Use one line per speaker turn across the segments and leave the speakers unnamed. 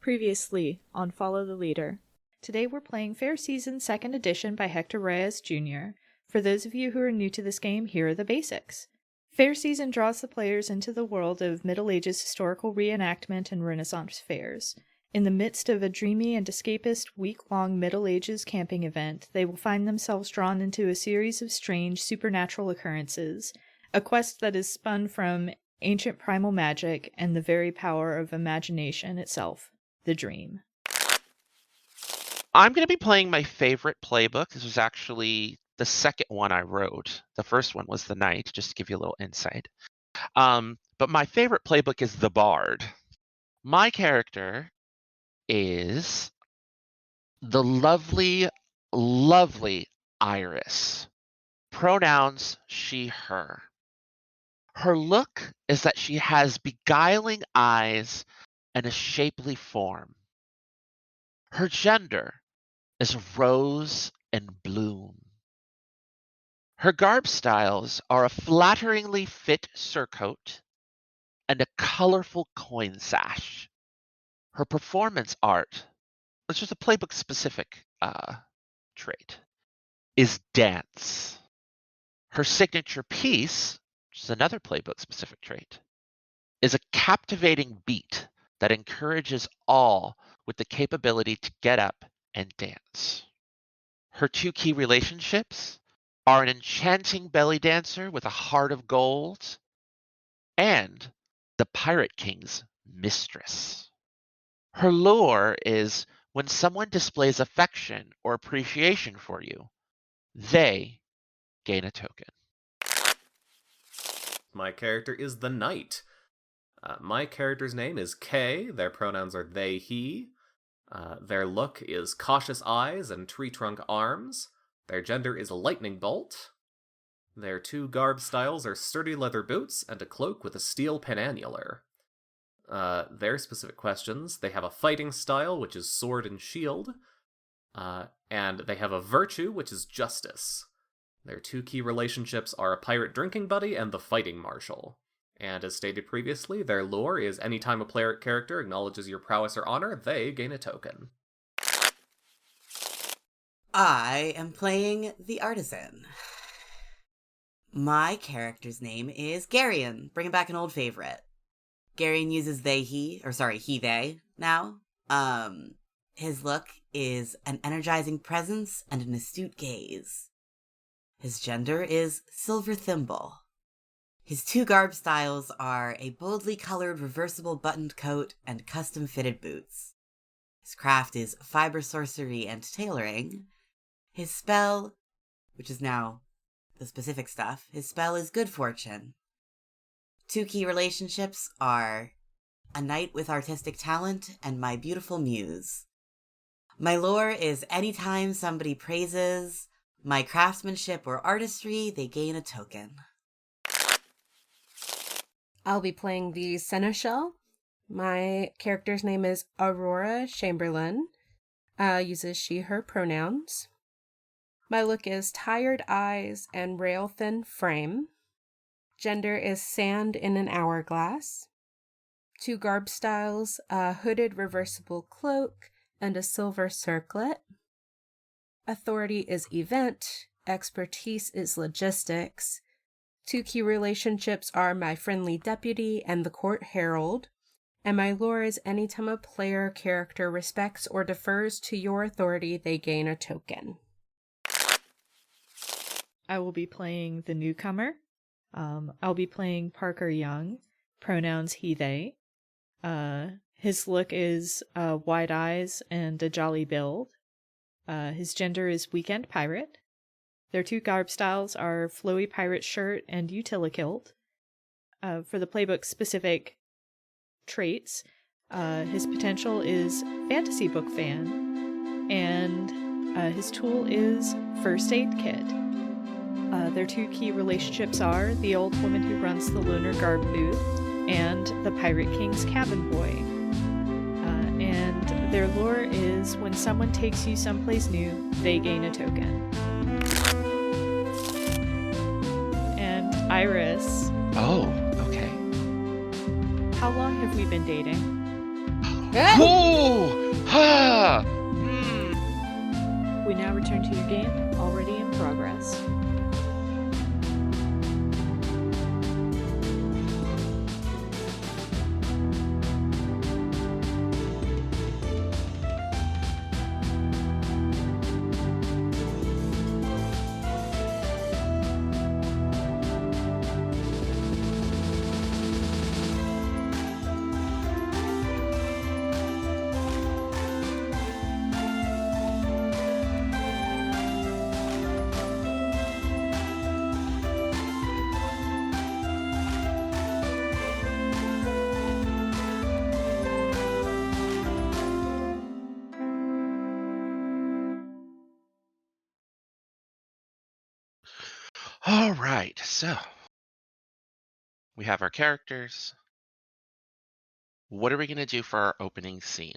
Previously on Follow the Leader. Today we're playing Fair Season 2nd Edition by Hector Reyes Jr. For those of you who are new to this game, here are the basics. Fair Season draws the players into the world of Middle Ages historical reenactment and Renaissance fairs. In the midst of a dreamy and escapist week-long Middle Ages camping event, they will find themselves drawn into a series of strange supernatural occurrences, a quest that is spun from ancient primal magic and the very power of imagination itself, the dream.
I'm going to be playing my favorite playbook. This was actually the second one I wrote. The first one was The Knight, just to give you a little insight. But my favorite playbook is The Bard. My character is the lovely, lovely Iris. Pronouns she, her. Her look is that she has beguiling eyes and a shapely form. Her gender is rose and bloom. Her garb styles are a flatteringly fit surcoat and a colorful coin sash. Her performance art, which is a playbook-specific trait, is dance. Her signature piece, which is another playbook-specific trait, is a captivating beat that encourages all with the capability to get up and dance. Her two key relationships are an enchanting belly dancer with a heart of gold and the Pirate King's mistress. Her lure is when someone displays affection or appreciation for you, they gain a token.
My character is the Knight. My character's name is Kay. Their pronouns are they, he. Their look is cautious eyes and tree trunk arms. Their gender is lightning bolt. Their two garb styles are sturdy leather boots and a cloak with a steel penannular. Their specific questions: they have a fighting style, which is sword and shield, and they have a virtue, which is justice. Their two key relationships are a pirate drinking buddy and the fighting marshal. And as stated previously, their lore is anytime a player character acknowledges your prowess or honor, they gain a token.
I am playing the Artisan. My character's name is Garion, bringing back an old favorite. Garion uses he, they, now. His look is an energizing presence and an astute gaze. His gender is silver thimble. His two garb styles are a boldly colored reversible buttoned coat and custom-fitted boots. His craft is fiber sorcery and tailoring. His spell, which is now the specific stuff, his spell is good fortune. Two key relationships are a knight with artistic talent and my beautiful muse. My lore is anytime somebody praises my craftsmanship or artistry, they gain a token.
I'll be playing the Seneschal. My character's name is Aurora Chamberlain. Uses she, her pronouns. My look is tired eyes and rail-thin frame. Gender is sand in an hourglass. Two garb styles, a hooded reversible cloak and a silver circlet. Authority is event. Expertise is logistics. Two key relationships are my friendly deputy and the court herald. And my lore is anytime a player character respects or defers to your authority, they gain a token.
I will be playing the newcomer. I'll be playing Parker Young, pronouns he, they. His look is wide eyes and a jolly build. His gender is weekend pirate. Their two garb styles are flowy pirate shirt and utilikilt. For the playbook-specific traits, his potential is fantasy book fan, and his tool is first aid kit. Their two key relationships are the old woman who runs the Lunar Garb booth and the Pirate King's cabin boy. And their lore is when someone takes you someplace new, they gain a token. And Iris.
Oh, okay.
How long have we been dating?
Whoa!
We now return to your game, already in progress.
All right, so we have our characters. What are we going to do for our opening scene?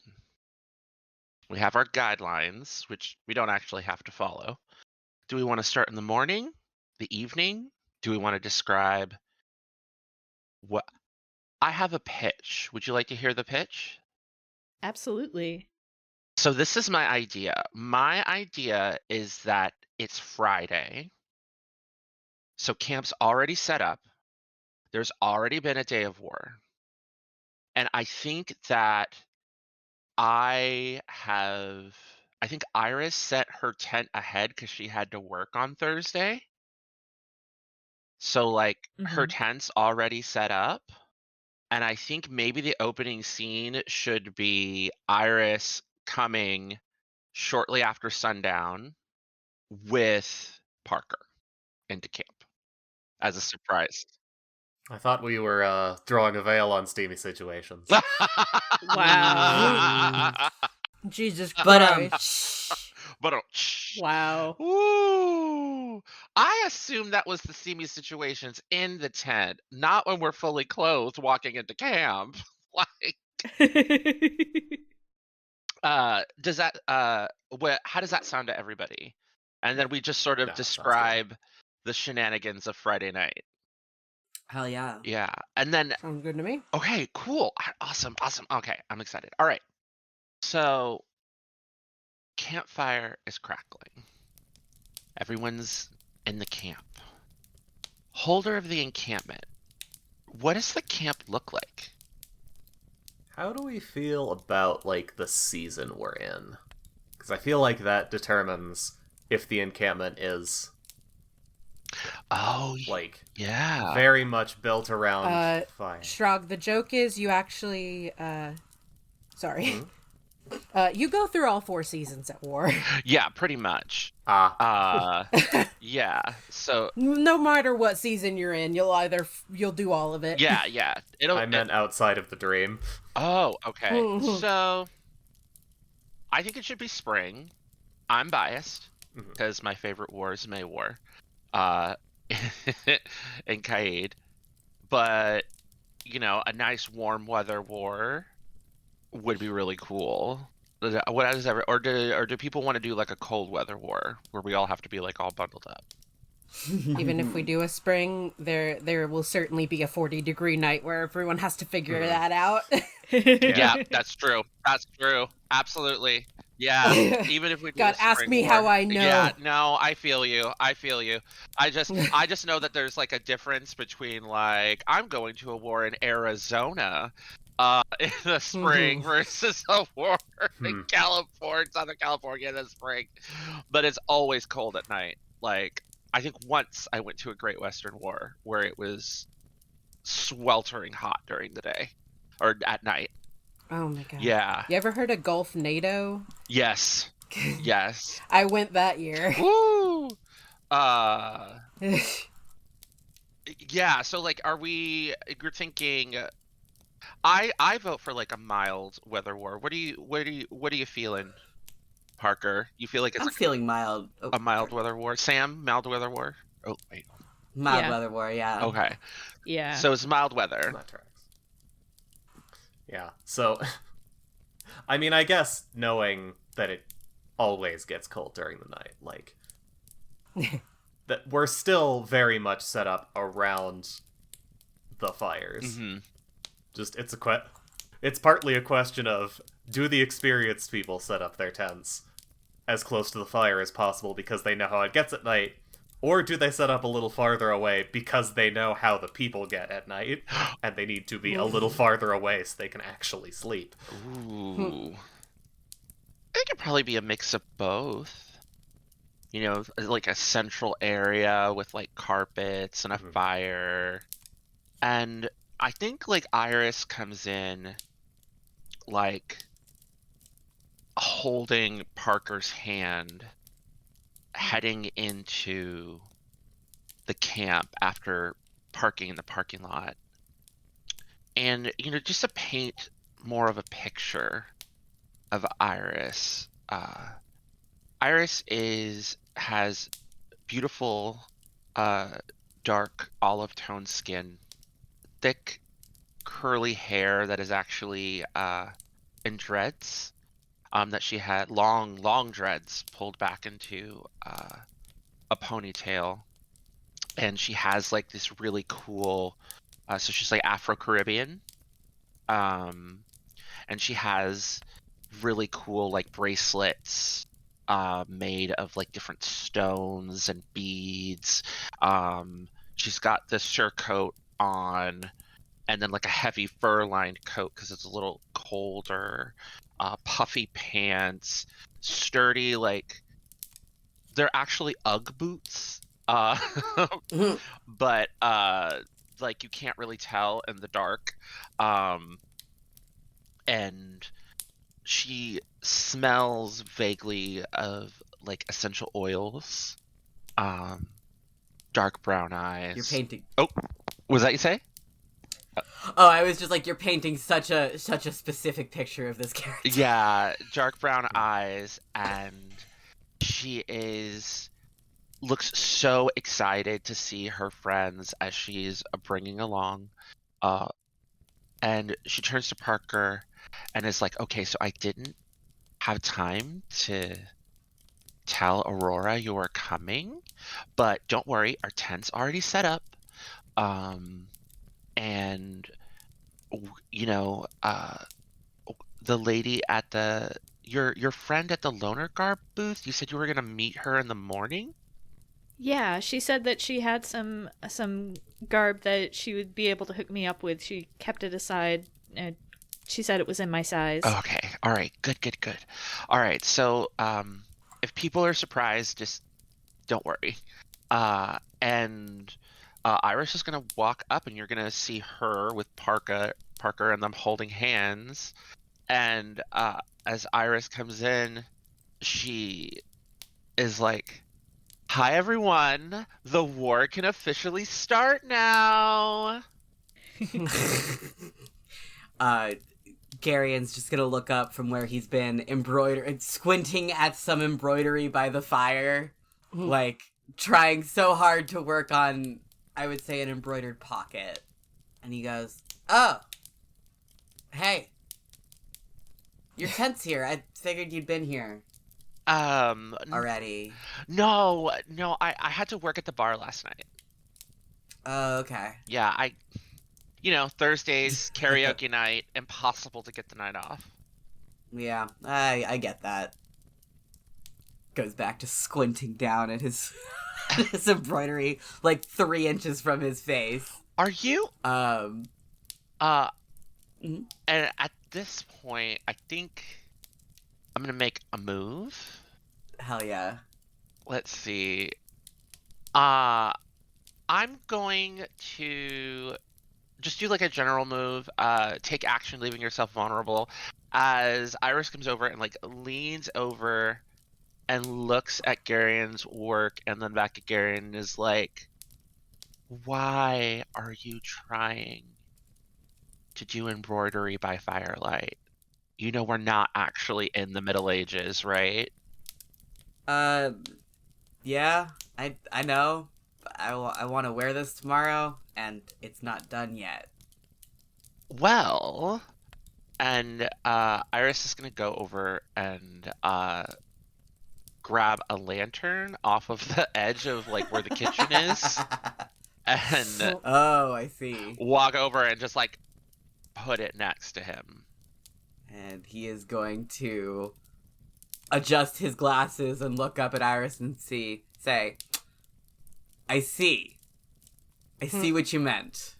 We have our guidelines, which we don't actually have to follow. Do we want to start in the morning, the evening? Do we want to describe what? I have a pitch. Would you like to hear the pitch?
Absolutely.
So this is my idea. My idea is that it's Friday. So camp's already set up. There's already been a day of war. And I think that I think Iris set her tent ahead because she had to work on Thursday. So like her tent's already set up. And I think maybe the opening scene should be Iris coming shortly after sundown with Parker into camp as a surprise.
I thought we were throwing a veil on steamy situations.
Wow.
Jesus
But
Christ.
But
Wow.
Ooh. I assume that was the steamy situations in the tent, not when we're fully clothed walking into camp. Like, does that how does that sound to everybody? And then we just sort of describe the shenanigans of Friday night.
hell yeah.
Yeah. And then
Sounds good to me.
okay, cool. Awesome. Okay, I'm excited. All right. So campfire is crackling. Everyone's in the camp. Holder of the encampment. What does the camp look like?
How do we feel about, like, the season we're in? Because I feel like that determines if the encampment is, like,
yeah,
very much built around fire.
Shrug, the joke is you actually, sorry. You go through all 4 seasons at war.
Yeah, pretty much. Yeah. So
No matter what season you're in, you'll do all of it.
yeah.
I meant outside of the dream.
Oh, okay. So I think it should be spring. I'm biased because my favorite war is May War, and Kaid. But a nice warm weather war would be really cool. What does or do people want to do like a cold weather war where we all have to be like all bundled up?
Even if we do a spring, there will certainly be a 40-degree night where everyone has to figure that out.
Yeah, that's true. Absolutely. Yeah. Even if we do
God, ask me how I know.
Yeah, no, I feel you. I just know that there's like a difference between like I'm going to a war in Arizona in the spring versus a war in Southern California in the spring. But it's always cold at night. Like I think once I went to a Great Western War where it was sweltering hot during the day or at night.
Oh my god.
Yeah.
You ever heard of Gulf NATO?
Yes.
I went that year.
Woo! Yeah, so like you're thinking I vote for like a mild weather war. What are you feeling, Parker? You feel like it's
I'm feeling mild.
a mild weather war? Sam, mild weather war? Oh, wait.
Mild weather war, yeah.
Okay.
Yeah.
So it's mild weather.
That tracks. Yeah, so, I mean, I guess knowing that it always gets cold during the night, like, that we're still very much set up around the fires. Just, it's partly a question of, Do the experienced people set up their tents as close to the fire as possible because they know how it gets at night? Or do they set up a little farther away because they know how the people get at night, and they need to be a little farther away so they can actually sleep?
Ooh. It could probably be a mix of both. You know, like a central area with like carpets and a fire. And I think like Iris comes in like holding Parker's hand, heading into the camp after parking in the parking lot. And, you know, just to paint more of a picture of Iris, Iris has beautiful dark olive tone skin, thick curly hair that is actually in dreads, that she had long dreads pulled back into a ponytail, and she has like this really cool so she's like Afro-Caribbean, and she has really cool like bracelets made of like different stones and beads. She's got this surcoat on, and then like a heavy fur-lined coat because it's a little colder. Puffy pants, sturdy, like they're actually UGG boots, but like you can't really tell in the dark. And she smells vaguely of like essential oils. Dark brown eyes.
You're painting.
Oh, was that you say?
Oh, I was just like, you're painting such a specific picture of this character.
Yeah, dark brown eyes, and she looks so excited to see her friends as she's bringing along. And she turns to Parker and is like, okay, so I didn't have time to tell Aurora you were coming, but don't worry, our tent's already set up. And you know, the lady at your friend at the Loner Garb booth, you said you were gonna meet her in the morning?
Yeah, she said that she had some garb that she would be able to hook me up with. She kept it aside, and she said it was in my size.
Okay, all right, good. All right, so if people are surprised, just don't worry. And Iris is gonna walk up, and you're gonna see her with Parker, and them holding hands. And as Iris comes in, she is like, "Hi, everyone. The war can officially start now."
Garion's just gonna look up from where he's been squinting at some embroidery by the fire, like trying so hard to work on, I would say, an embroidered pocket. And he goes, "Oh, hey, your tent's here. I figured you'd been here already."
No, I had to work at the bar last night.
Oh, okay.
Yeah, Thursdays, karaoke night, impossible to get the night off.
Yeah, I get that. Goes back to squinting down at his his embroidery, like 3 inches from his face.
Are you?
Mhm.
And at this point, I think I'm gonna make a move.
Hell yeah.
Let's see. I'm going to just do like a general move, take action, leaving yourself vulnerable, as Iris comes over and like leans over and looks at Garion's work, and then back at Garion, and is like, "Why are you trying to do embroidery by firelight? You know we're not actually in the Middle Ages, right?"
Yeah, I know. I want to wear this tomorrow, and it's not done yet.
Well, and Iris is gonna go over and grab a lantern off of the edge of like where the kitchen is, and
Oh, I see.
walk over and just like put it next to him.
And he is going to adjust his glasses and look up at Iris and say, I see. I see what you meant.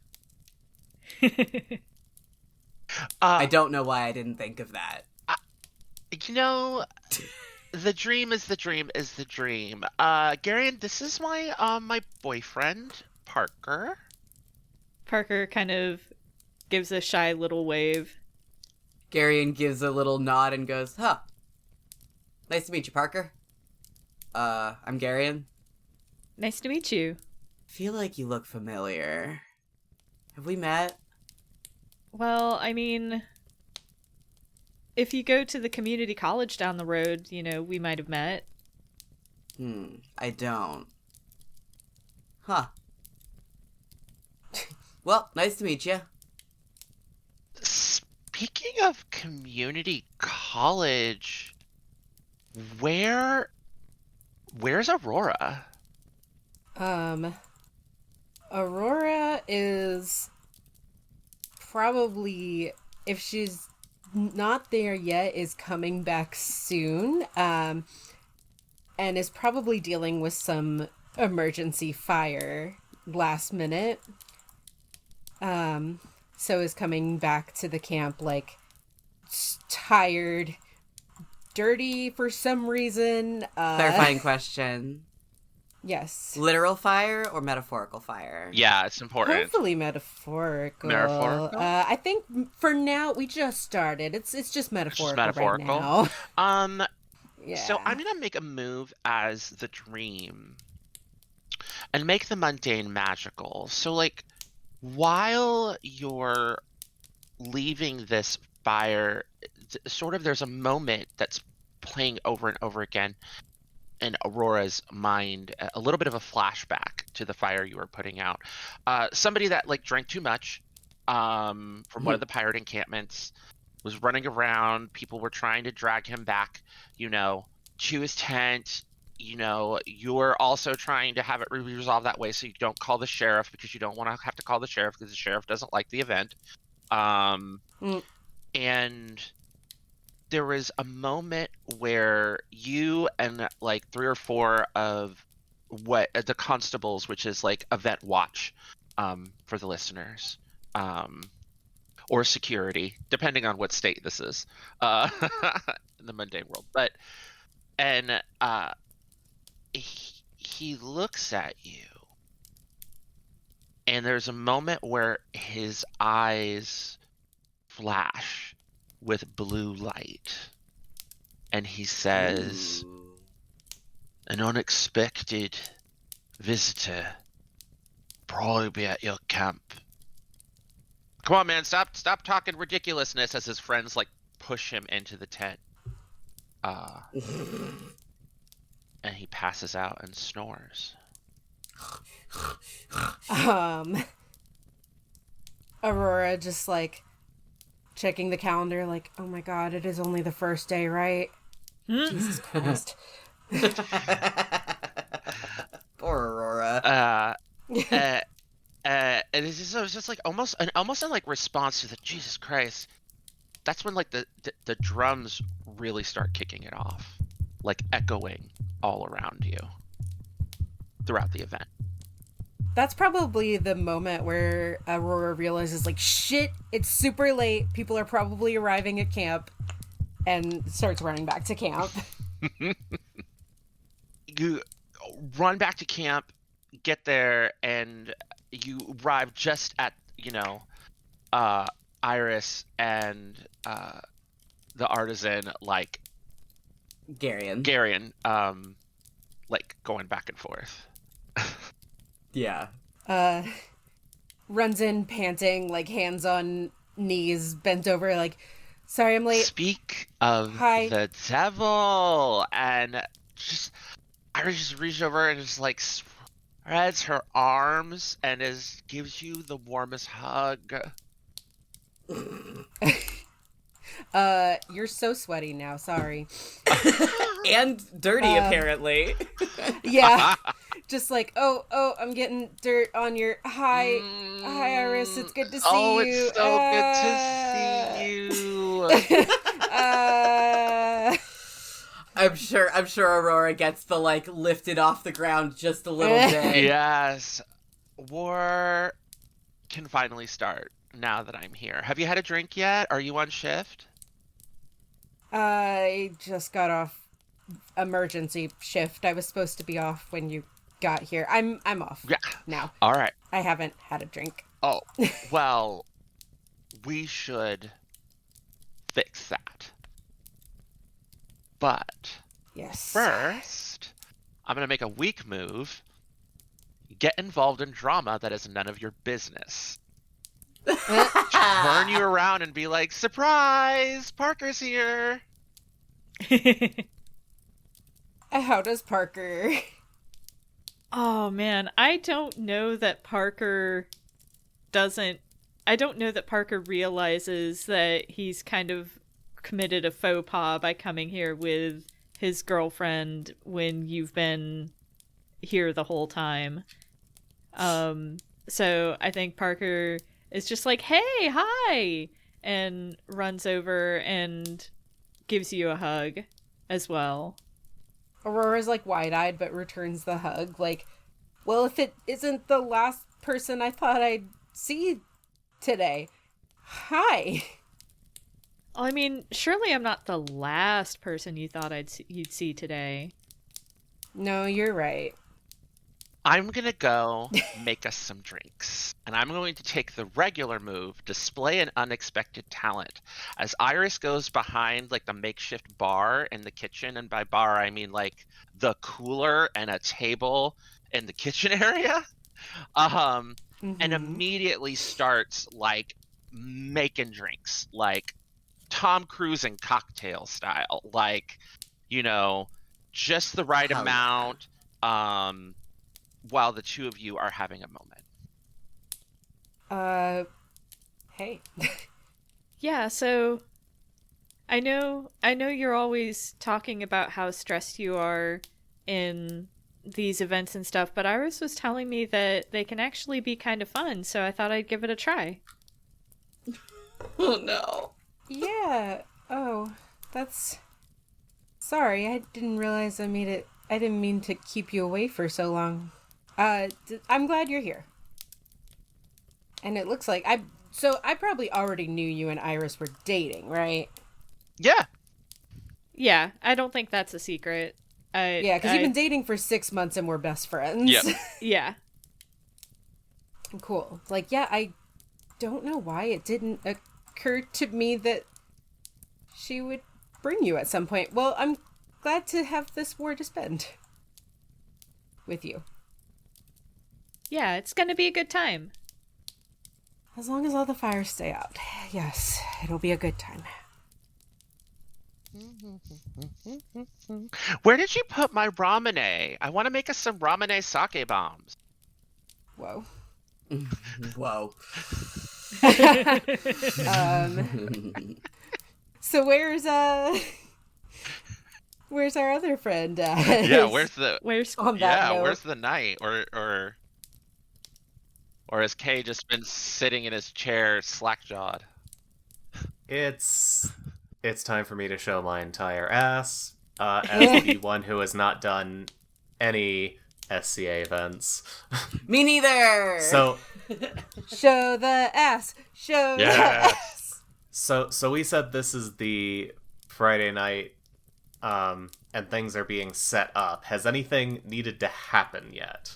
I don't know why I didn't think of that.
You know, the dream is the dream is the dream. Garion, this is my boyfriend, Parker.
Parker kind of gives a shy little wave.
Garion gives a little nod and goes, huh. Nice to meet you, Parker. I'm Garion.
Nice to meet you.
Feel like you look familiar. Have we met?
Well, I mean, if you go to the community college down the road, we might have met.
I don't. Huh. Well, nice to meet you.
Speaking of community college, where's Aurora?
Aurora is probably, if she's not there yet, is coming back soon, and is probably dealing with some emergency fire last minute. So is coming back to the camp, like, tired, dirty for some reason.
Clarifying question.
Yes.
Literal fire or metaphorical fire?
Yeah, it's important.
Hopefully metaphorical.
Metaphorical?
I think for now, we just started. It's just metaphorical,
metaphorical.
right now. Yeah.
So I'm gonna make a move as the dream and make the mundane magical. So, like, while you're leaving this fire, sort of there's a moment that's playing over and over again in Aurora's mind, a little bit of a flashback to the fire you were putting out. Somebody that, like, drank too much from one of the pirate encampments, was running around. People were trying to drag him back, to his tent. You're also trying to have it resolved that way so you don't call the sheriff, because you don't want to have to call the sheriff because the sheriff doesn't like the event. And there was a moment where you and, like, 3 or 4 of the constables, which is like event watch for the listeners, or security, depending on what state this is in the mundane world. And he looks at you, and there's a moment where his eyes flash with blue light, and he says, an unexpected visitor probably be at your camp. Come on, man, stop talking ridiculousness, as his friends, like, push him into the tent. And he passes out and snores.
Aurora just, like, checking the calendar, like, oh my god, it is only the first day, right? Jesus Christ.
Poor Aurora.
And it was just like almost in, like, response to the Jesus Christ. That's when, like, the drums really start kicking it off, like, echoing all around you throughout the event.
That's probably the moment where Aurora realizes, like, shit, it's super late. People are probably arriving at camp, and starts running back to camp.
You run back to camp, get there, and you arrive just at, Iris and the artisan, like, Garion, like, going back and forth.
Yeah.
Runs in panting, like, hands on knees, bent over, like, sorry I'm late.
Speak of the devil, and just Iris just reaches over and just, like, spreads her arms and gives you the warmest hug.
You're so sweaty now, sorry.
And dirty, apparently.
Yeah. Just like, oh, I'm getting dirt on your... Hi, Iris, it's good to see you.
Oh, it's so good to see you.
I'm sure Aurora gets the, like, lifted off the ground just a little bit.
Yes. War can finally start now that I'm here. Have you had a drink yet? Are you on shift?
I just got off emergency shift. I was supposed to be off when you got here. I'm off now.
All right.
I haven't had a drink.
Oh, well, we should fix that. But
Yes.
first, I'm going to make a weak move. Get involved in drama that is none of your business. Turn you around and be like, surprise, Parker's here.
How does Parker?
Oh man, I don't know that Parker realizes that he's kind of committed a faux pas by coming here with his girlfriend when you've been here the whole time. So I think Parker is just like, hey, hi, and runs over and gives you a hug as well.
Aurora's like wide-eyed but returns the hug. Like, well, if it isn't the last person I thought I'd see today. Hi.
Well, I mean, surely I'm not the last person you thought you'd see today.
No, you're right.
I'm going to go make us some drinks. And I'm going to take the regular move, display an unexpected talent. As Iris goes behind, like, the makeshift bar in the kitchen, and by bar, I mean, like, the cooler and a table in the kitchen area, and immediately starts, like, making drinks, like, Tom Cruise and cocktail style. Like, you know, just the right amount, while the two of you are having a moment.
Hey.
Yeah, so I know you're always talking about how stressed you are in these events and stuff, but Iris was telling me that they can actually be kind of fun, so I thought I'd give it a try.
Oh no.
Yeah. Oh, that's... Sorry, I didn't realize I didn't mean to keep you away for so long. I'm glad you're here. And it looks like I probably already knew you and Iris were dating, right?
Yeah.
Yeah, I don't think that's a secret.
Yeah, because you've been dating for 6 months and we're best friends.
Yep.
Yeah.
Cool. Like, yeah, I don't know why it didn't occur to me that she would bring you at some point. Well, I'm glad to have this war to spend with you.
Yeah, it's gonna be a good time.
As long as all the fires stay out. Yes, it'll be a good time.
Where did you put my ramune? I want to make us some ramune sake bombs.
Whoa.
Whoa.
So where's our other friend at?
Yeah, where's the
On that note.
where's the knight? Or has Kay just been sitting in his chair slack-jawed?
It's time for me to show my entire ass as the one who has not done any SCA events.
Me neither.
So
Show the ass. Show the ass.
So we said this is the Friday night, and things are being set up. Has anything needed to happen yet?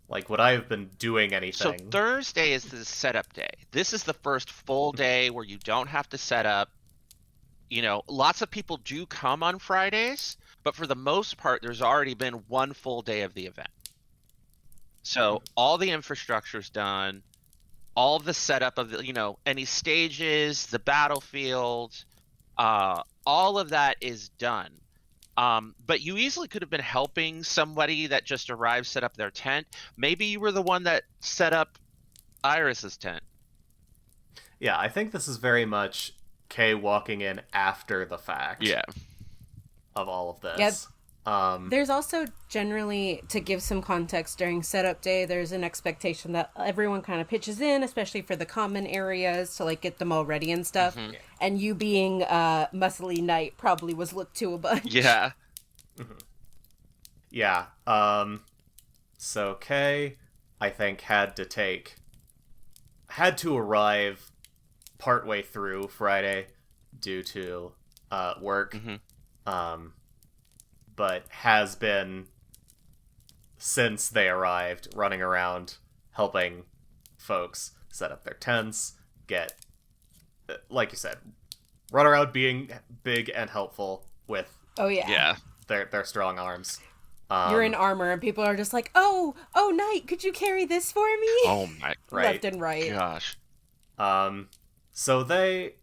Like, would I have been doing anything?
So Thursday is the setup day. This is the first full day where you don't have to set up. You know, lots of people do come on Fridays, but for the most part, there's already been one full day of the event. So all the infrastructure's done, all the setup of the, any stages, the battlefield, all of that is done. But you easily could have been helping somebody that just arrived set up their tent. Maybe you were the one that set up Iris's tent.
Yeah, I think this is very much Kay walking in after the fact.
Yeah.
Of all of this.
Yep. There's also generally, to give some context, during setup day, there's an expectation that everyone kind of pitches in, especially for the common areas, to like get them all ready and stuff.
Mm-hmm.
And you being muscly knight probably was looked to a bunch.
Yeah.
Yeah. So Kay, I think, had to arrive partway through Friday due to work. But has been, since they arrived, running around helping folks set up their tents, get, like you said, run around being big and helpful with
Oh yeah.
Yeah.
their strong arms.
You're in armor, and people are just like, "Oh, knight, could you carry this for me?"
Oh my
Right.
Left and right.
gosh.
So they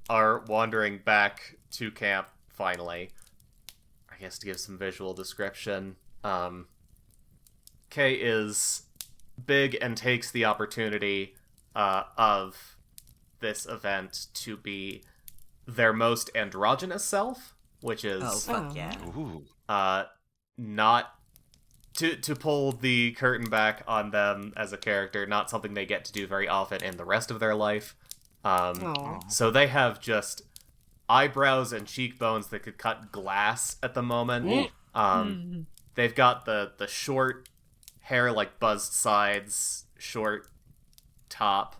are wandering back to camp finally. I guess to give some visual description, Kay is big and takes the opportunity of this event to be their most androgynous self, which is
Oh, fuck yeah.
Ooh.
not to pull the curtain back on them as a character, not something they get to do very often in the rest of their life.
Aw.
So they have just eyebrows and cheekbones that could cut glass at the moment. They've got the short hair, like buzzed sides, short top,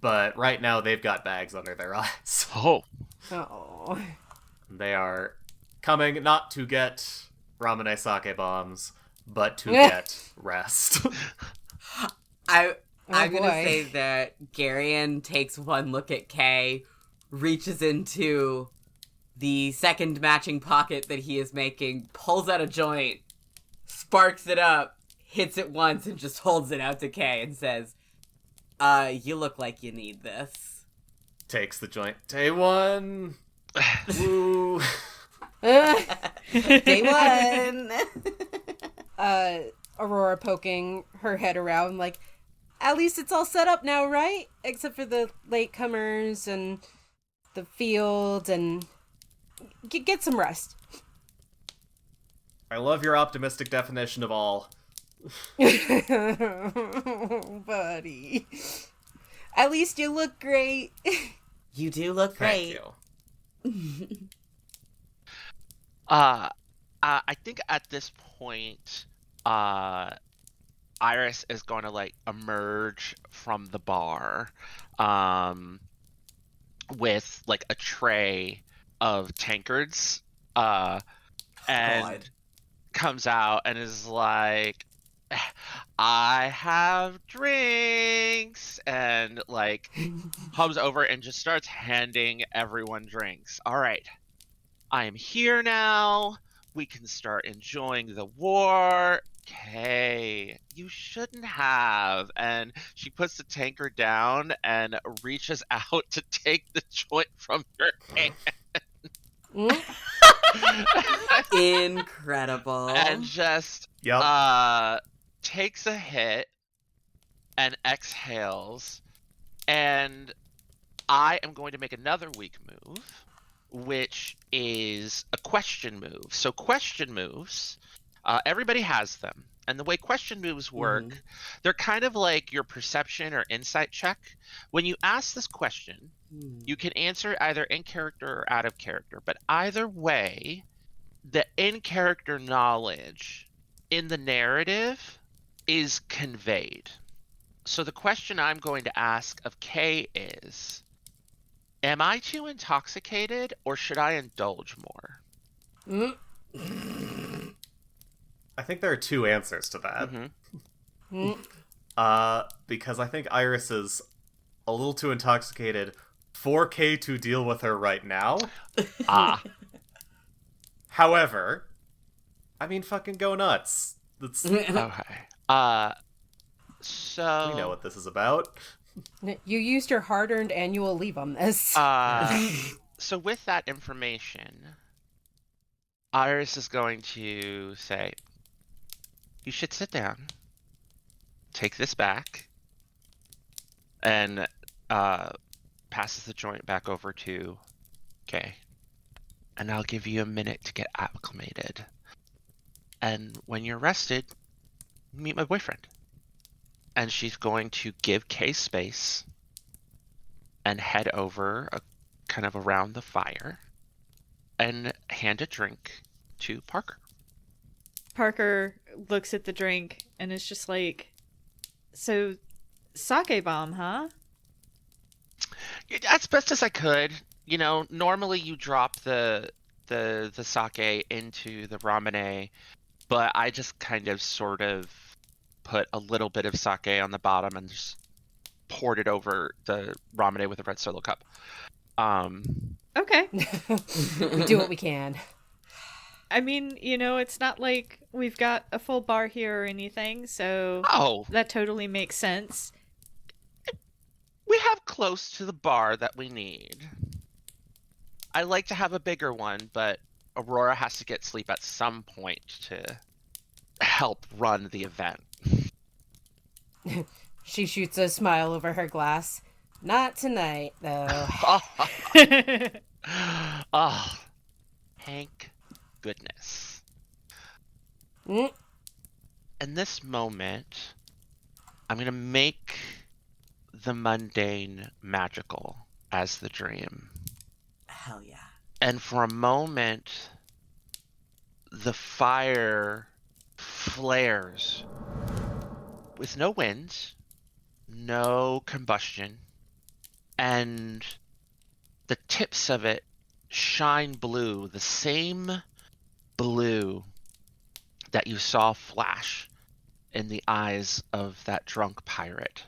but right now they've got bags under their eyes.
Oh.
Oh.
They are coming not to get ramune sake bombs, but to get rest.
I'm
Oh,
gonna
boy.
say that Garion takes one look at Kay, reaches into the second matching pocket that he is making, pulls out a joint, sparks it up, hits it once, and just holds it out to Kay and says, you look like you need this.
Takes the joint. Day one. Woo.
Day one!
Aurora poking her head around, like, at least it's all set up now, right? Except for the latecomers and the field, and get some rest.
I love your optimistic definition of all.
Buddy. At least you look great.
You do look
Thank
great.
you.
I think at this point, Iris is going to like emerge from the bar, with like a tray of tankards, and
God.
comes out and is like, I have drinks, and like comes over and just starts handing everyone drinks. All right, I am here now. We can start enjoying the war. Okay, you shouldn't have. And she puts the tankard down and reaches out to take the joint from her hand.
Incredible.
And just
Yep.
takes a hit and exhales. And I am going to make another weak move, which is a question move. So question moves, everybody has them. And the way question moves work, they're kind of like your perception or insight check. When you ask this question, you can answer either in character or out of character. But either way, the in-character knowledge in the narrative is conveyed. So the question I'm going to ask of Kay is, am I too intoxicated, or should I indulge more?
I think there are two answers to that. Because I think Iris is a little too intoxicated for Kay to deal with her right now. However, I mean, fucking go nuts. That's, we
Okay. So
know what this is about.
You used your hard-earned annual leave on this.
So with that information, Iris is going to say, you should sit down, take this back, and passes the joint back over to Kay. And I'll give you a minute to get acclimated. And when you're rested, meet my boyfriend. And she's going to give Kay space and head over a kind of around the fire and hand a drink to Parker.
Parker looks at the drink and is just like, so, sake bomb, huh?
As best as I could. You know, normally you drop the sake into the ramune, but I just kind of sort of put a little bit of sake on the bottom and just poured it over the ramune with a red solo cup.
Okay.
We do what we can.
I mean, it's not like we've got a full bar here or anything, so
Oh,
that totally makes sense.
we have close to the bar that we need. I like to have a bigger one, but Aurora has to get sleep at some point to help run the event.
She shoots a smile over her glass. Not tonight, though.
Oh, thank goodness.
Mm.
In this moment, I'm going to make the mundane magical as the dream.
Hell yeah.
And for a moment, the fire flares with no wind, no combustion, and the tips of it shine blue, the same blue that you saw flash in the eyes of that drunk pirate.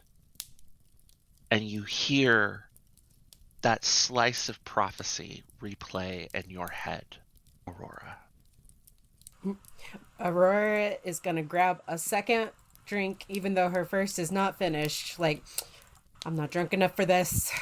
And you hear that slice of prophecy replay in your head, Aurora.
Aurora is gonna grab a second drink, even though her first is not finished. Like, I'm not drunk enough for this.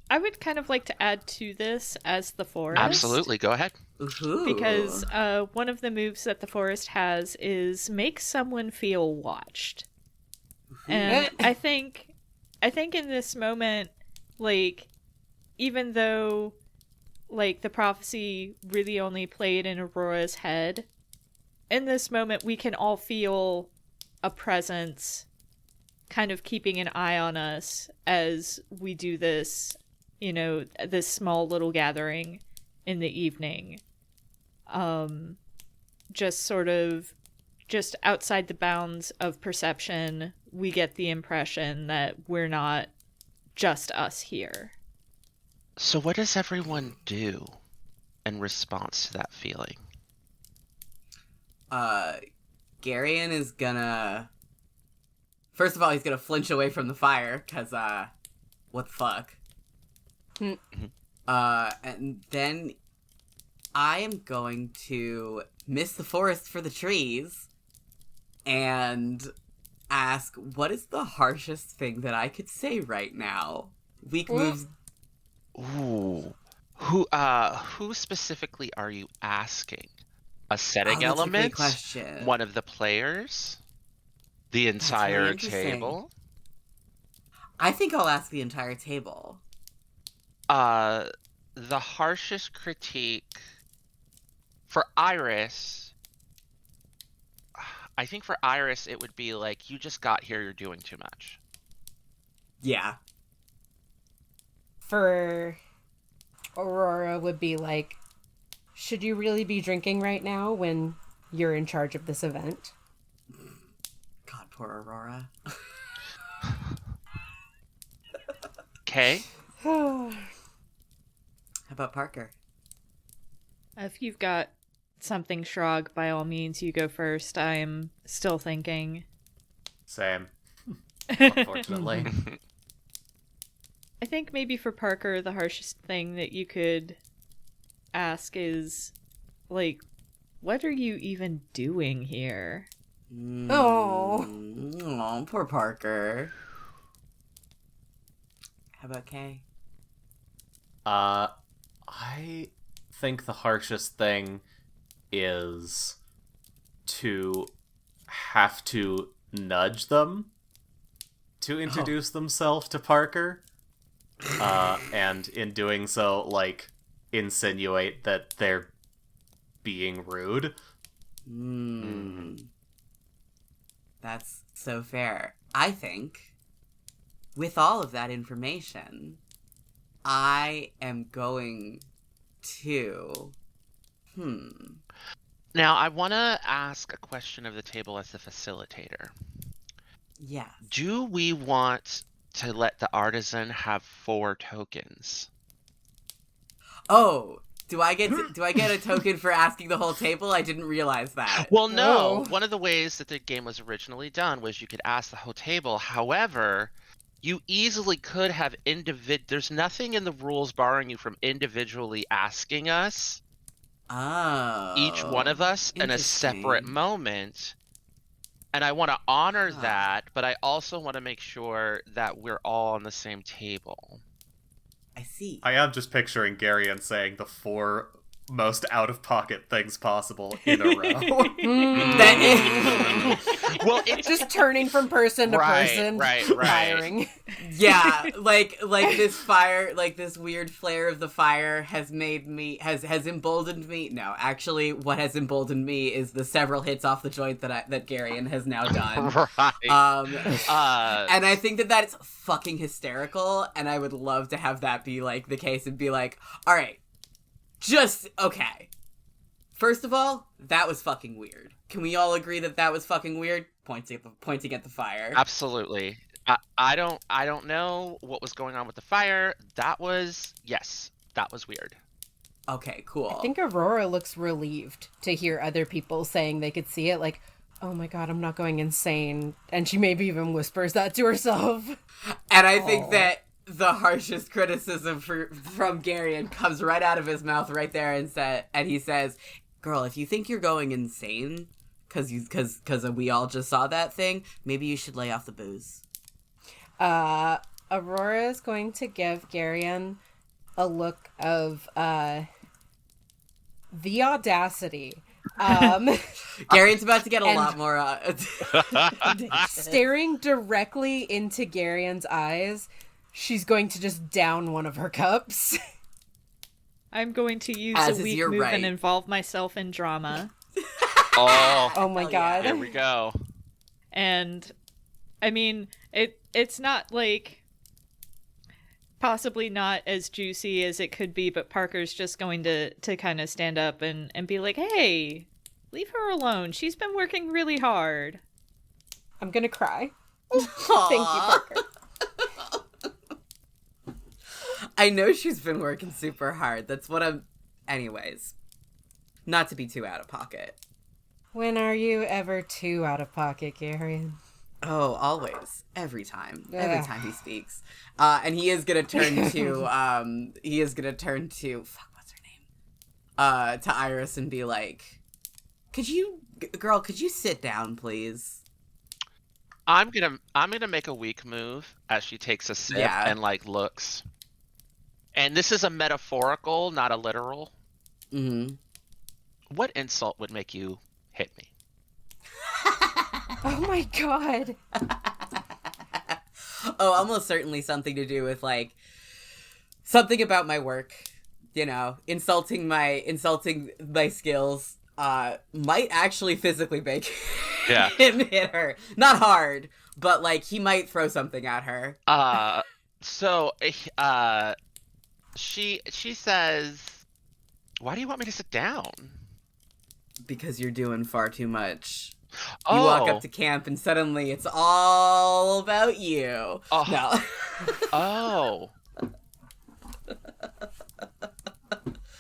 I would kind of like to add to this as the forest.
Absolutely, go ahead.
Ooh.
Because one of the moves that the forest has is make someone feel watched. And I think in this moment, like, even though, like, the prophecy really only played in Aurora's head, in this moment we can all feel a presence kind of keeping an eye on us as we do this, this small little gathering in the evening. Just outside the bounds of perception, we get the impression that we're not just us here.
So what does everyone do in response to that feeling?
Garion is gonna... First of all, he's gonna flinch away from the fire, because, what the fuck? And then I am going to miss the forest for the trees and ask, what is the harshest thing that I could say right now? Weak moves.
Ooh. Who specifically are you asking? A setting
That's a great
element?
question.
One of the players? The entire
really interesting.
table?
I think I'll ask the entire table.
The harshest critique for Iris, I think for Iris it would be like, you just got here, you're doing too much.
Yeah.
For Aurora would be like, should you really be drinking right now when you're in charge of this event?
God, poor Aurora.
Okay.
How about Parker?
If you've got something, Shrog, by all means, you go first. I am still thinking.
Same. Unfortunately.
I think maybe for Parker, the harshest thing that you could ask is, like, what are you even doing here?
Oh,
poor Parker. How about Kay?
I think the harshest thing is to have to nudge them to introduce themselves to Parker. And in doing so, like, insinuate that they're being rude.
That's so fair. I think, with all of that information, I am going to...
Now, I want to ask a question of the table as the facilitator.
Yes.
Do we want to let the artisan have 4 tokens?
Oh, do I get a token for asking the whole table? I didn't realize that.
Well, no.
Oh.
One of the ways that the game was originally done was you could ask the whole table. However, you easily could have there's nothing in the rules barring you from individually asking us, each one of us, in a separate
Interesting.
moment. And I want to honor that, but I also want to make sure that we're all on the same table.
I see.
I am just picturing Garion saying the 4 most out-of-pocket things possible in a row.
That is...
Well, it's
Just turning from person to person,
right.
firing.
Yeah, like this fire, like this weird flare of the fire has made me, has emboldened me. No, actually, what has emboldened me is the several hits off the joint that Garion has now done.
Right.
And I think that is fucking hysterical, and I would love to have that be like the case and be like, all right, just okay. First of all, that was fucking weird. Can we all agree that that was fucking weird? Pointing at the fire.
Absolutely. I don't know what was going on with the fire. That was weird.
Okay, cool.
I think Aurora looks relieved to hear other people saying they could see it, like, oh my god, I'm not going insane. And she maybe even whispers that to herself.
And I think that the harshest criticism from Garion comes right out of his mouth right there, and he says, girl, if you think you're going insane because we all just saw that thing, maybe you should lay off the booze.
Aurora is going to give Garion a look of the audacity.
Garion's about to get a lot more
staring directly into Garion's eyes. She's going to just down one of her cups.
I'm going to use
As
a
is
weak
your
move
right.
and involve myself in drama.
Oh my
Hell
god.
Here we go.
And I mean, it's not like possibly not as juicy as it could be, but Parker's just going to kind of stand up and be like, hey, leave her alone. She's been working really hard.
I'm gonna cry. Thank you, Parker.
I know she's been working super hard. That's what I'm... Anyways. Not to be too out of pocket.
When are you ever too out of pocket, Garion?
Oh, always. Every time.
Yeah.
Every time he speaks. And he is gonna turn to... Fuck, what's her name? To Iris and be like, could you sit down, please?
I'm gonna make a weak move as she takes a sip and looks. And this is a metaphorical, not a literal.
Mm-hmm.
What insult would make you hit me?
Oh my god.
Oh, almost certainly something to do with something about my work. You know, insulting my skills. Might actually physically make him hit her. Not hard, but he might throw something at her.
She says, "Why do you want me to sit down?"
Because you're doing far too much.
Oh.
You walk up to camp and suddenly it's all about you.
Oh.
No.
Oh.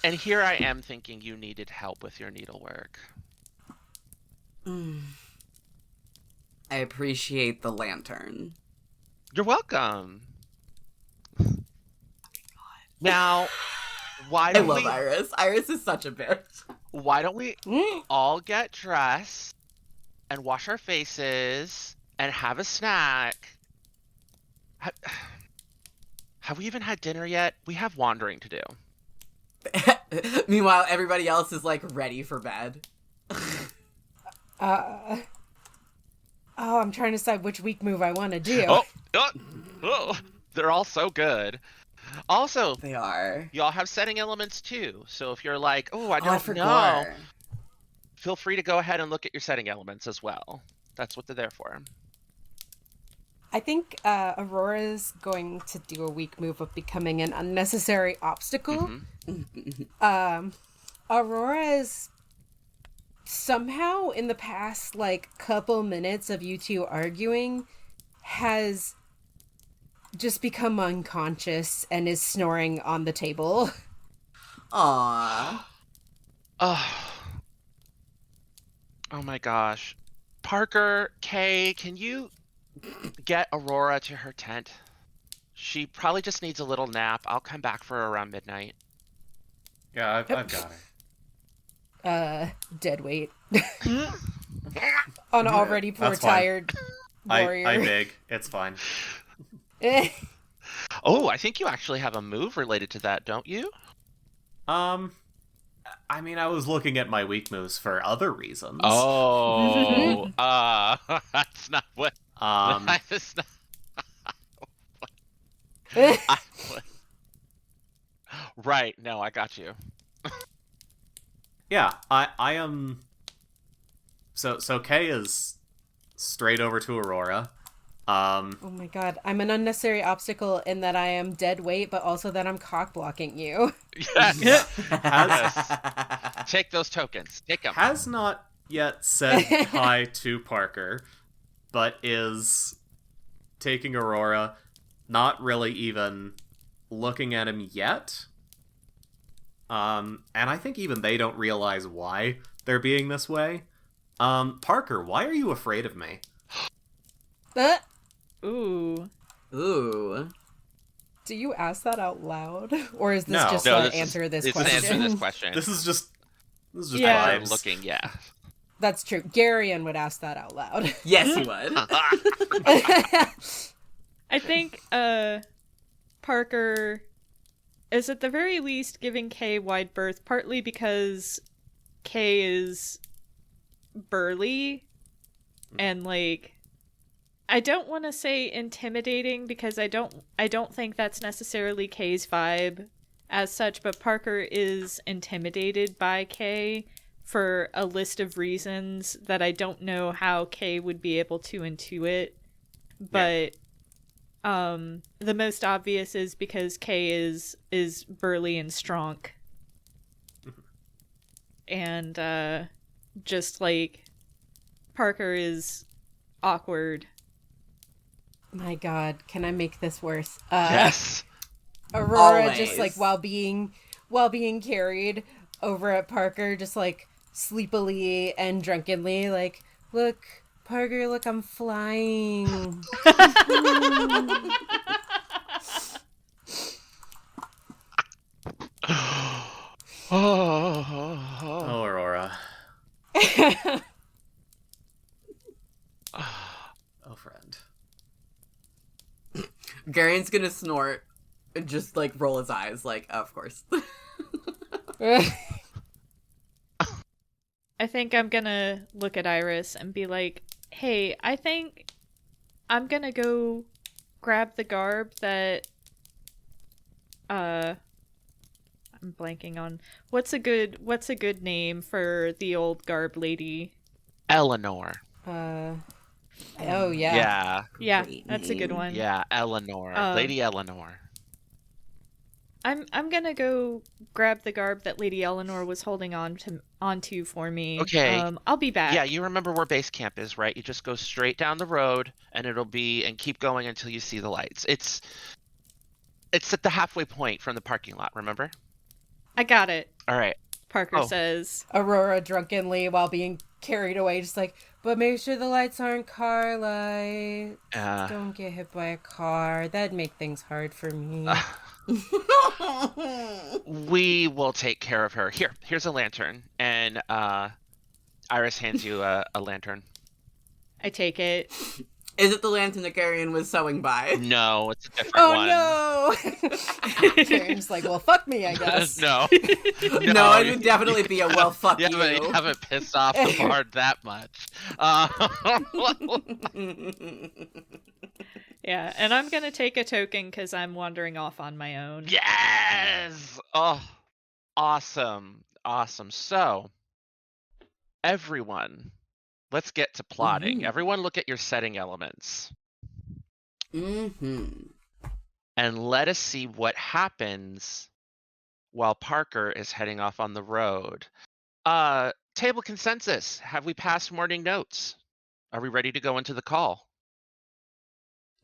And here I am thinking you needed help with your needlework.
I appreciate the lantern.
You're welcome. Now, why
I
don't
love
we...
Iris. Iris is such a bitch.
Why don't we all get dressed and wash our faces and have a snack? Have we even had dinner yet? We have wandering to do.
Meanwhile, everybody else is ready for bed.
I'm trying to decide which weak move I want to do.
Oh, they're all so good. Also,
They are.
y'all have setting elements too. So if you're like, I
I
don't
forgot.
know, feel free to go ahead and look at your setting elements as well. That's what they're there for.
I think Aurora's going to do a weak move of becoming an unnecessary obstacle. Aurora's somehow in the past, like, couple minutes of you two arguing has just become unconscious and is snoring on the table.
Aww.
Oh my gosh. Parker, Kay, can you get Aurora to her tent? She probably just needs a little nap. I'll come back for her around midnight.
Yeah, I've got her.
Dead weight. On already poor
That's fine.
tired warrior.
I beg. It's fine.
Oh, I think you actually have a move related to that, don't you?
I mean, I was looking at my weak moves for other reasons.
Oh, that's not what. That's not. Right. No, I got you.
Yeah, I am. So Kay is straight over to Aurora.
Oh my god, I'm an unnecessary obstacle in that I am dead weight, but also that I'm cock blocking you.
Yes. Take those tokens. Take them.
Has not yet said hi to Parker, but is taking Aurora, not really even looking at him yet. And I think even they don't realize why they're being this way. Parker, why are you afraid of me?
Ooh.
Ooh.
Do you ask that out loud? Or is this
No.
just
No,
an
this is-
answer this
it's an
question?
answer this question.
This is just
Yeah.
I'm
vibes.
looking, yeah.
That's true. Garion would ask that out loud.
Yes, you would.
I think Parker is at the very least giving Kay wide berth, partly because Kay is burly and, like, I don't want to say intimidating because I don't think that's necessarily Kay's vibe as such, but Parker is intimidated by Kay for a list of reasons that I don't know how Kay would be able to intuit. But the most obvious is because Kay is burly and strong. And just like Parker is awkward.
My god, can I make this worse?
Yes.
Aurora just
Always.
like while being carried over at Parker, just like sleepily and drunkenly, like, look, Parker, look, I'm flying.
Oh, Aurora. Oh, friend.
Garion's gonna snort and just, like, roll his eyes, like, oh, of course.
I think I'm gonna look at Iris and be like, hey, I think I'm gonna go grab the garb that I'm blanking on what's a good name for the old garb lady.
Eleanor.
Oh yeah.
Yeah.
Yeah,
Great
that's a good
name.
one.
Yeah, Eleanor. Lady Eleanor.
I'm gonna go grab the garb that Lady Eleanor was holding onto for me.
Okay.
I'll be back.
Yeah, you remember where base camp is, right? You just go straight down the road and keep going until you see the lights. It's at the halfway point from the parking lot, remember?
I got it.
All right.
Parker
Oh.
says.
Aurora drunkenly while being carried away, just like, but make sure the lights aren't car lights. Don't get hit by a car. That'd make things hard for me.
We will take care of her. Here's a lantern, and Iris hands you a lantern.
I take it.
Is it the lantern that Garion was sewing by?
No, it's a different one.
Oh no! Karen's like, well, fuck me, I guess.
No.
No, it would definitely be a well, fuck you.
You haven't pissed off the bard that much.
Yeah, and I'm gonna take a token because I'm wandering off on my own.
Yes! Oh, awesome. So, everyone, let's get to plotting.
Mhm.
Everyone look at your setting elements.
Mm-hmm.
And let us see what happens while Parker is heading off on the road. Table consensus. Have we passed morning notes? Are we ready to go into the call?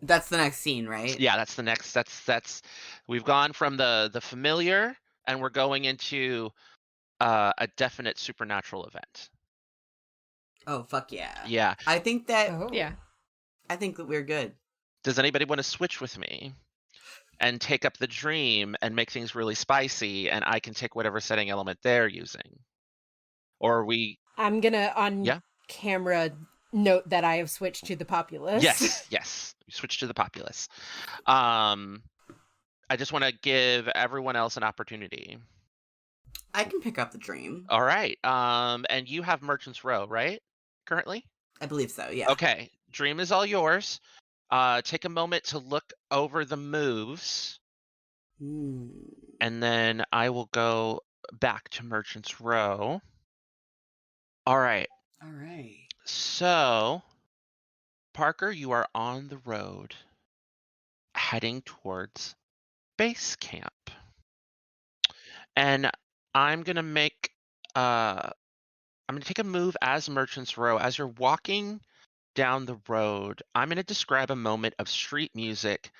That's the next scene, right?
Yeah, that's the next. That's. We've gone from the familiar, and we're going into a definite supernatural event.
Oh, fuck yeah.
Yeah.
I think that
Yeah.
I think that we're good.
Does anybody want to switch with me and take up the dream and make things really spicy, and I can take whatever setting element they're using? Or are we?
I'm gonna on
Yeah.
camera note that I have switched to the populace.
Yes. We switch to the populace. I just want to give everyone else an opportunity.
I can pick up the dream.
All right. And you have Merchant's Row, right? Currently?
I believe so, yeah.
Okay. Dream is all yours. Take a moment to look over the moves, and then I will go back to Merchant's Row. All right.
All right.
So, Parker, you are on the road heading towards base camp. And I'm going to make I'm going to take a move as Merchant's Row. As you're walking down the road, I'm going to describe a moment of street music,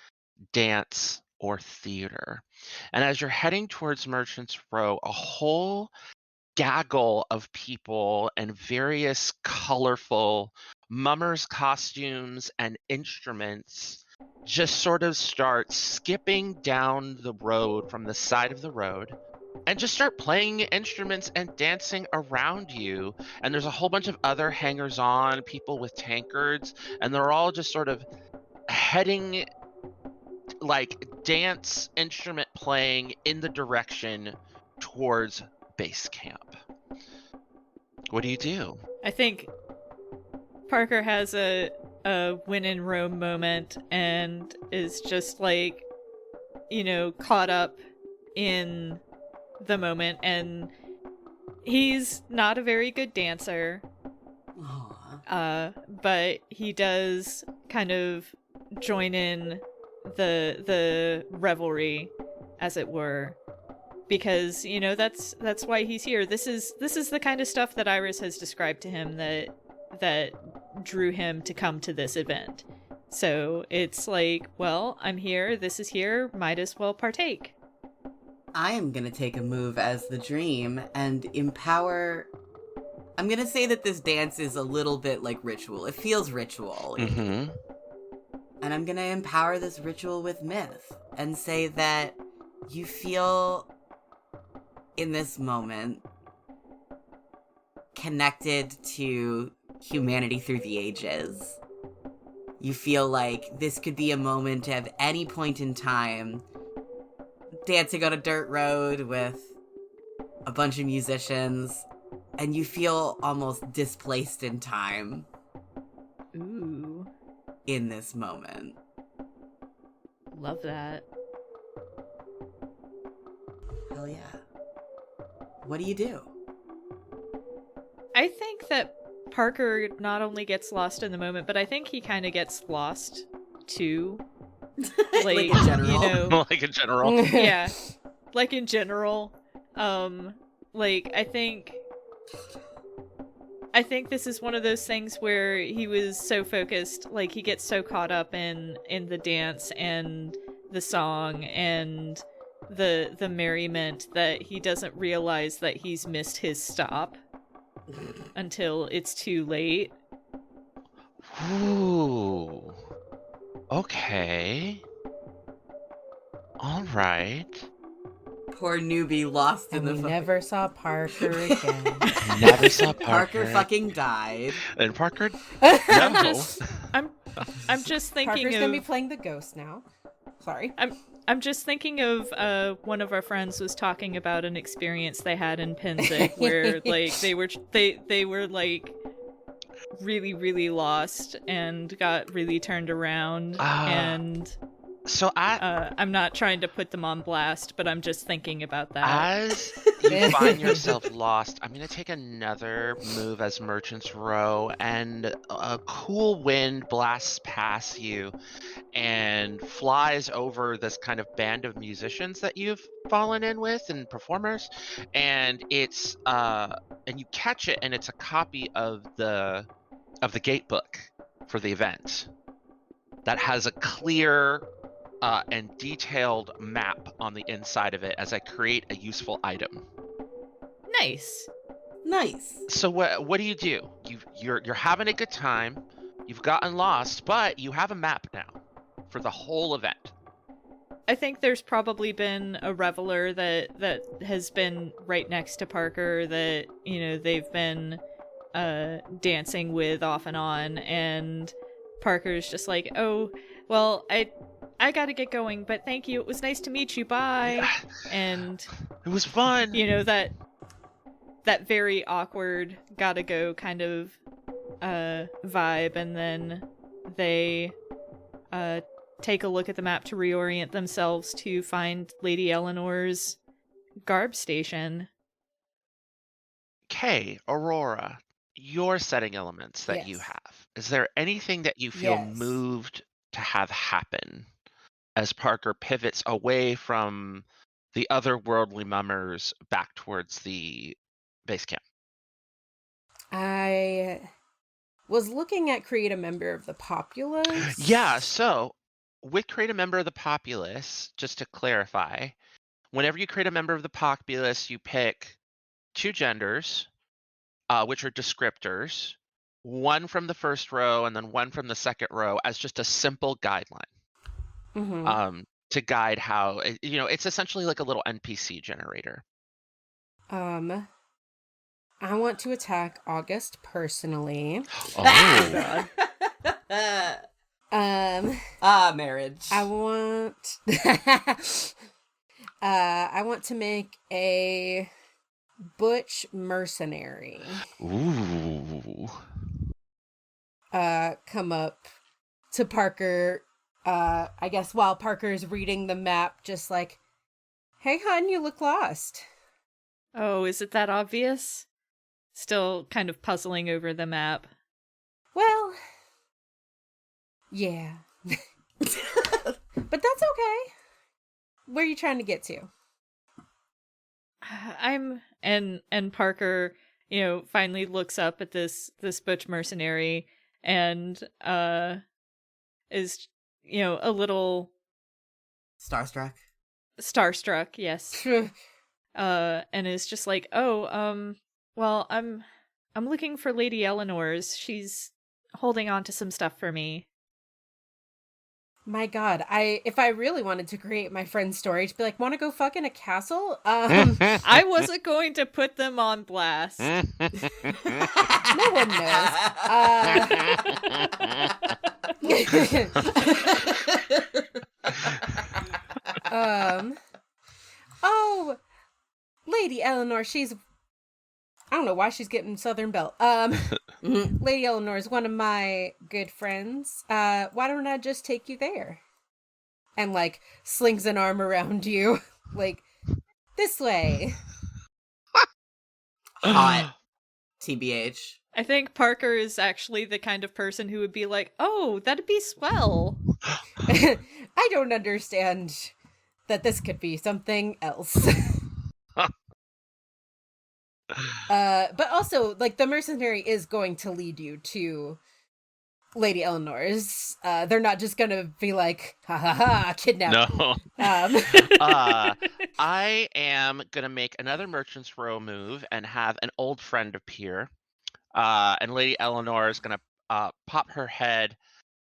dance, or theater. And as you're heading towards Merchant's Row, a whole gaggle of people and various colorful mummers' costumes and instruments just sort of start skipping down the road from the side of the road and just start playing instruments and dancing around you. And there's a whole bunch of other hangers-on, people with tankards, and they're all just sort of heading, like, dance instrument playing in the direction towards base camp. What do you do?
I think Parker has a win in Rome moment and is just like, caught up in the moment, and he's not a very good dancer.
Aww.
But he does kind of join in the revelry, as it were, because that's why he's here. This is the kind of stuff that Iris has described to him that drew him to come to this event. So it's like, well, I'm here, this is here, might as well partake.
I am going to take a move as the dream and empower... I'm going to say that this dance is a little bit like ritual. It feels ritual.
Mm-hmm.
And I'm going to empower this ritual with myth and say that you feel in this moment connected to humanity through the ages. You feel like this could be a moment at any point in time, dancing on a dirt road with a bunch of musicians, and you feel almost displaced in time.
Ooh.
In this moment.
Love that.
Hell yeah. What do you do?
I think that Parker not only gets lost in the moment, but I think he kind of gets lost too.
Like in general?
Like in general.
Yeah. Like in general. I think this is one of those things where he was so focused, like he gets so caught up in the dance and the song and the merriment that he doesn't realize that he's missed his stop until it's too late.
Ooh. Okay. All right.
Poor newbie lost in
And
the
we never saw Parker again.
Never saw Parker.
Parker fucking died.
And Parker?
I'm
No.
just thinking
Parker's
of
gonna be playing the ghost now. Sorry.
I'm just thinking of one of our friends was talking about an experience they had in Pennsic where like they were like really, really lost and got really turned around and
So
I'm not trying to put them on blast, but I'm just thinking about that.
as you find yourself lost, I'm going to take another move as Merchant's Row, and a cool wind blasts past you and flies over this kind of band of musicians that you've fallen in with and performers, and it's and you catch it, and it's a copy of the gate book for the event that has a clear and detailed map on the inside of it as I create a useful item.
Nice.
Nice.
So what do? You're having a good time. You've gotten lost, but you have a map now for the whole event.
I think there's probably been a reveler that has been right next to Parker that, they've been dancing with off and on, and Parker's just like, oh, well, I gotta get going, but thank you. It was nice to meet you. Bye. And
it was fun.
That very awkward gotta go kind of vibe, and then they take a look at the map to reorient themselves to find Lady Eleanor's garb station.
Okay, Aurora, your setting elements that you
Yes.
have. Is there anything that you feel
Yes.
moved to have happen as Parker pivots away from the otherworldly mummers back towards the base camp?
I was looking at create a member of the populace.
Yeah, so with create a member of the populace, just to clarify, whenever you create a member of the populace, you pick 2 genders, which are descriptors, 1 from the first row and then 1 from the second row as just a simple guideline.
Mm-hmm.
To guide how, it's essentially like a little NPC generator.
I want to attack August personally.
Oh.
Marriage.
I want I want to make a butch mercenary.
Ooh.
Come up to Parker, I guess while Parker's reading the map, just like, hey hun, you look lost.
Oh, is it that obvious? Still kind of puzzling over the map.
Well, yeah. But that's okay. Where are you trying to get to?
And Parker, finally looks up at this butch mercenary and is, a little
Starstruck.
yes. And is just like, oh, well, I'm looking for Lady Eleanor's. She's holding on to some stuff for me.
My God, if I really wanted to create my friend's story, to be like, want to go fuck in a castle?
I wasn't going to put them on blast.
No one knows. Oh, Lady Eleanor, I don't know why she's getting Southern Belle. Lady Eleanor is one of my good friends. Why don't I just take you there? And like slings an arm around you, like this way.
Hot. TBH.
I think Parker is actually the kind of person who would be like, oh, that'd be swell.
I don't understand that this could be something else. But also, like, the mercenary is going to lead you to Lady Eleanor's. They're not just gonna be like, ha ha ha, kidnap.
No. I am gonna make another Merchant's Row move and have an old friend appear. And Lady Eleanor is gonna pop her head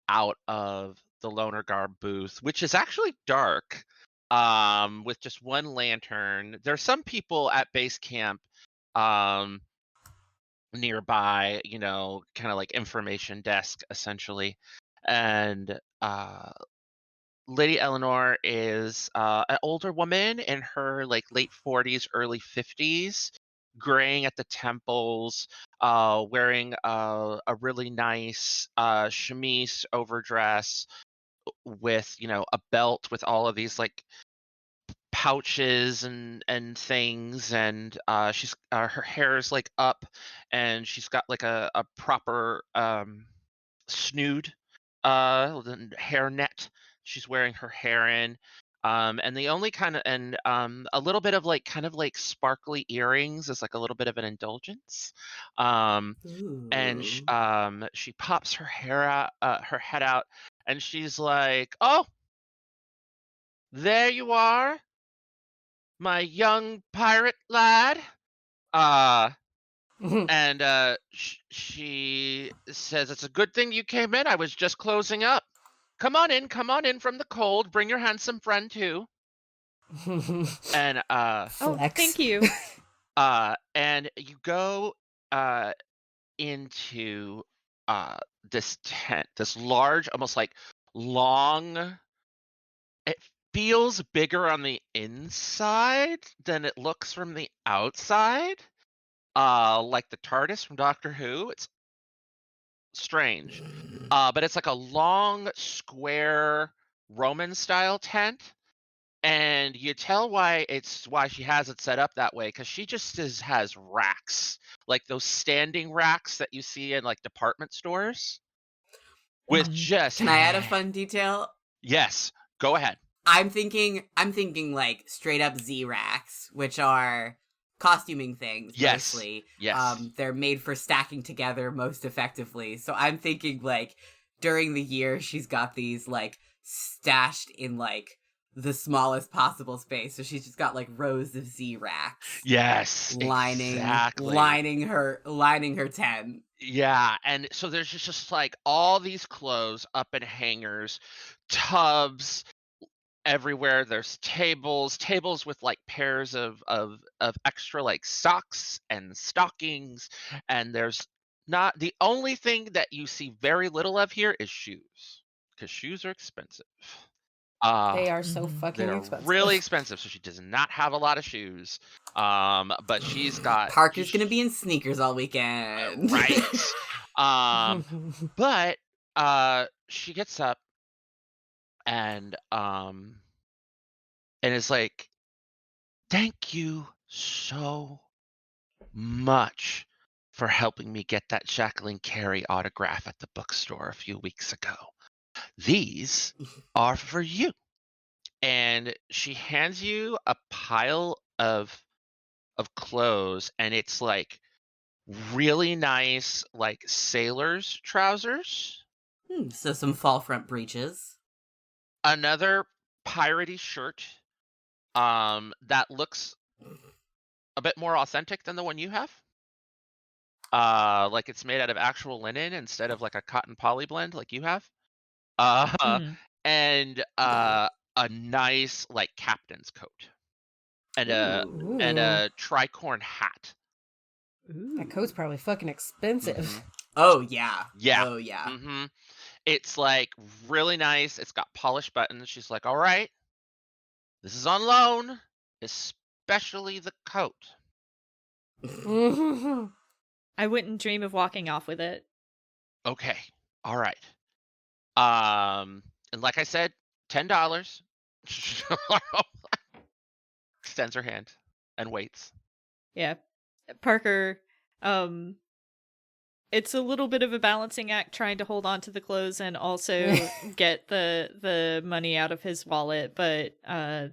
out of the Loner Garb booth, which is actually dark, with just one lantern. There's some people at base camp nearby, kind of like information desk essentially. And Lady Eleanor is an older woman in her like late 40s, early 50s, graying at the temples, wearing a really nice chemise overdress, with, a belt with all of these like pouches and things, and she's her hair is like up, and she's got like a proper snood hair net she's wearing her hair in, and the only kind of and a little bit of like kind of like sparkly earrings is like a little bit of an indulgence, and
Ooh.
she pops her hair out, her head out, and she's like, "Oh, there you are, my young pirate lad." Uh, and she says, "It's a good thing you came in. I was just closing up. Come on in from the cold. Bring your handsome friend too." And
Oh,
Flex.
thank you.
and you go into this tent, this large, almost like long. It feels bigger on the inside than it looks from the outside. Like the TARDIS from Doctor Who. It's strange. But it's like a long, square Roman style tent. And you tell why she has it set up that way, because she just has racks, like those standing racks that you see in like department stores, with just
Can I add a fun detail?
Yes, go ahead.
I'm thinking like straight up Z-Racks, which are costuming things
Yes.
mostly.
Yes.
They're made for stacking together most effectively. So I'm thinking like during the year she's got these like stashed in like the smallest possible space. So she's just got like rows of Z-Racks
Yes, exactly.
lining her tent.
Yeah, and so there's just like all these clothes up in hangers, tubs everywhere. There's tables with like pairs of extra like socks and stockings, and there's not the only thing that you see very little of here is shoes, because shoes are expensive.
They are so
Mhm.
fucking
They're
expensive.
really expensive, so she does not have a lot of shoes. But she's got
Parker's gonna be in sneakers all weekend.
right. But she gets up and is like, "Thank you so much for helping me get that Jacqueline Carey autograph at the bookstore a few weeks ago. These are for you." And she hands you a pile of clothes, and it's like really nice like sailor's trousers,
So some fall front breeches.
another piratey shirt that looks a bit more authentic than the one you have. Like it's made out of actual linen instead of like a cotton poly blend like you have.
Mhm.
And a nice like captain's coat, and
Ooh.
a tricorn hat.
That coat's probably fucking expensive.
Mhm.
Oh yeah.
Yeah.
Oh yeah.
Mhm. It's like really nice. It's got polished buttons. She's like, "All right, this is on loan, especially the coat."
I wouldn't dream of walking off with it.
Okay. All right. And like I said, $10. Extends her hand and waits.
Yeah. Parker, it's a little bit of a balancing act trying to hold on to the clothes and also get the money out of his wallet, but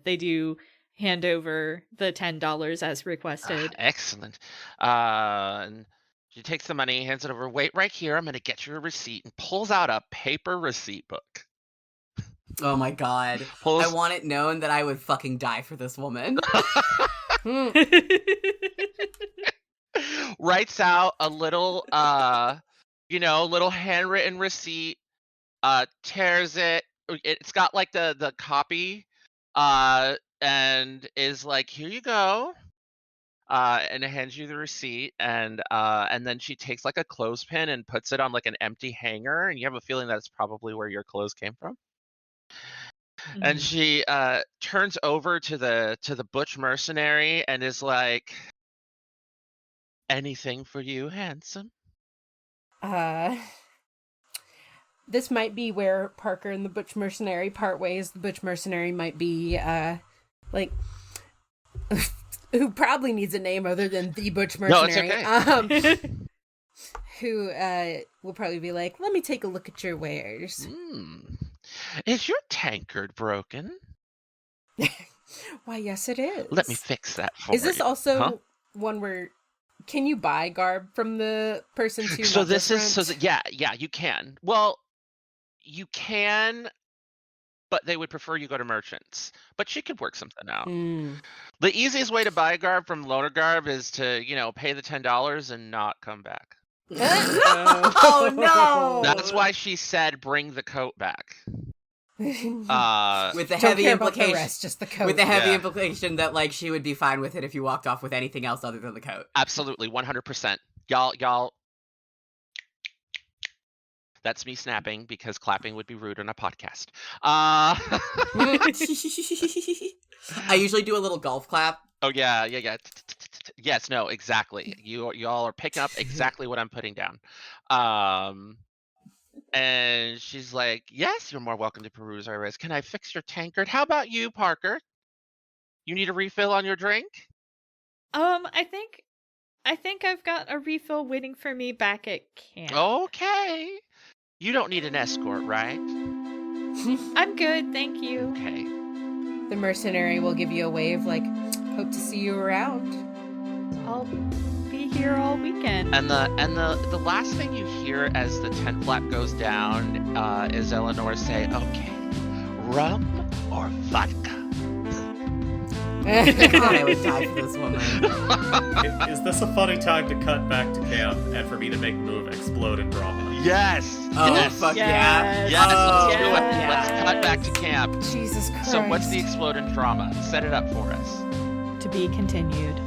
they do hand over the $10 as requested.
Excellent. And she takes the money, hands it over. "Wait right here. I'm going to get you a receipt," and pulls out a paper receipt book.
Oh my god. I want it known that I would fucking die for this woman.
Writes out a little little handwritten receipt, tears it. It's got like the copy, and is like, "Here you go." And it hands you the receipt, and then she takes like a clothespin and puts it on like an empty hanger, and you have a feeling that's probably where your clothes came from. And she turns over to the butch mercenary and is like, "Anything for you, handsome?"
this might be where Parker and the Butch Mercenary part ways. The Butch Mercenary might be, like, who probably needs a name other than the Butch Mercenary.
No, it's okay.
Who will probably be like, let me take a look at your wares.
Is your tankard broken?
Why, yes, it is.
Let me fix that for you.
Is this also one where, can you buy garb from the person too?
So this is, yeah, you can. Well, you can, but they would prefer you go to merchants. But she could work something out. The easiest way to buy garb from Loner Garb is to, pay the $10 and not come back.
Oh no!
That's why she said bring the coat back.
With the
Don't
heavy
care about the
implication,
rest, just the coat.
with the heavy implication that like she would be fine with it if you walked off with anything else other than the coat.
Absolutely, 100%. Y'all. That's me snapping because clapping would be rude on a podcast.
I usually do a little golf clap.
Oh yeah. Yes, no, exactly. You all are picking up exactly what I'm putting down. And she's like, yes, you're more welcome to peruse our wares. Can I fix your tankard? How about you, Parker? You need a refill on your drink?
I think I've got a refill waiting for me back at camp.
Okay. You don't need an escort, right?
I'm good, thank you.
Okay.
The mercenary will give you a wave like, hope to see you around.
I'll be here all weekend.
And the last thing you hear as the tent flap goes down is Eleanor say, okay, rum or vodka?
God, I would die for this woman.
Is this a funny time to cut back to camp and for me to make the move explode in drama?
Yes!
Oh,
Yes!
fuck yeah.
Yes, let's do it.
yes.
Let's cut back to camp.
Jesus Christ.
So what's the exploding drama? Set it up for us.
To be continued.